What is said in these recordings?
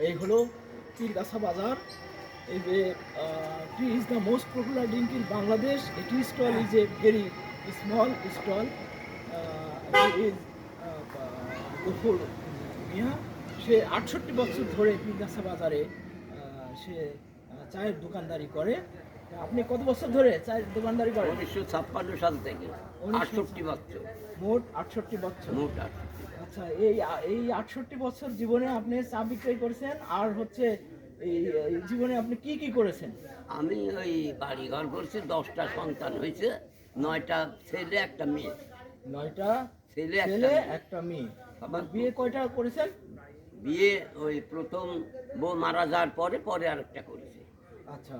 এই হলো পীরগাছা বাজার। এই যে tea is the most popular drink in Bangladesh. এটি stall is a very small stall. Is Gafur Mia. সে 68 বছর ধরে পীরগাছা বাজারে সে চায়ের দোকানদারি করে। আপনি কত বছর ধরে চায়ের দোকানদারি করেন? 1956 সাল থেকে 68 বছর। মোট 68 বছর। মোট 68। আচ্ছা, এই 68 বছর জীবনে আপনি চা বিক্রয় করেছেন, আর হচ্ছে এই এই জীবনে আপনি কি কি করেছেন? আমি ওই বাড়ি ঘর করছি, 10টা সন্তান হয়েছে, 9টা ছেলে একটা মেয়ে। 9টা ছেলে একটা ছেলে মেয়ে। একটা মেয়ে। আমার বিয়ে কয়টা করেছেন? বিয়ে ওই প্রথম বউ মারা যাওয়ার পরে পরে আরেকটা করেছে। আচ্ছা,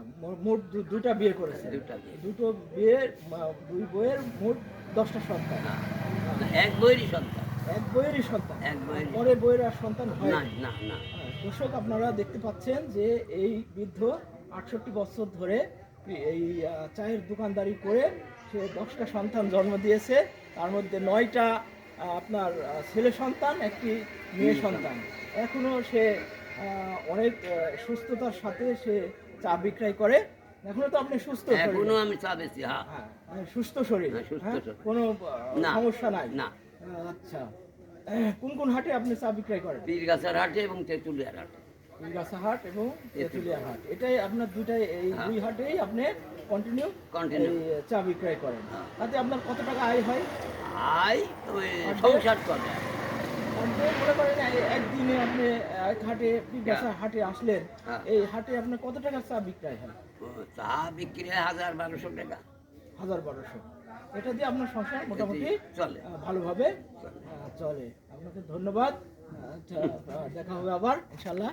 মোট দুটা বিয়ে করেছেন। দুটা বিয়ে। দুটো বিয়ের দুই বইয়ের মোট 10টা সন্তান। না, না, এক বইয়েরই সন্তান। এক বইয়েরই সন্তান। এক বইয়েরই। পরে বইয়ের আর সন্তান হয় না, না। না, না। দর্শক, আপনারা দেখতে পাচ্ছেন যে এই বৃদ্ধ 68 বছর ধরে এই চায়ের দোকানদারি করে সে 10টা সন্তান জন্ম দিয়েছে। তার মধ্যে 9টা আপনার ছেলে সন্তান, একটি মেয়ে সন্তান। এখনো সে অনেক সুস্থতার সাথে সে চা বিক্রয় করে। এখনো তো আপনি সুস্থ শরীর। এখনো আমি চা বেশি। হ্যাঁ, হ্যাঁ, সুস্থ শরীর। হ্যাঁ, সুস্থ হ্যাঁ, শরীর। কোনো না, সমস্যা নাই। না। আচ্ছা, কোন কোন হাটে আপনি চা বিক্রয় করেন? পীরগাছার হাটে এবং তেঁতুলিয়ার হাটে। পীরগাছা হাট এবং তেঁতুলিয়া হাট, এটাই আপনার দুটাই, এই হ্যাঁ। দুই হাটেই আপনি কন্টিনিউ Continue। চা বিক্রয় করেন। হ্যাঁ। তাতে আপনার কত টাকা আয় হয়? আই ওই আর সংসার করে। আপনি মনে করেন একদিনে আপনি এক হাটে পীরগাছা হাটে আসলেন, হ্যাঁ। এই হাটে আপনার কত টাকা চা বিক্রয় হয়? ও, চা বিক্রি হয় 1000-1200 টাকা। 1000-1200। এটা দিয়ে আপনার সংসার মোটামুটি চলে। ভালোভাবে চলে। চলে। আপনাকে ধন্যবাদ। আচ্ছা, দেখা হবে আবার ইনশাল্লাহ।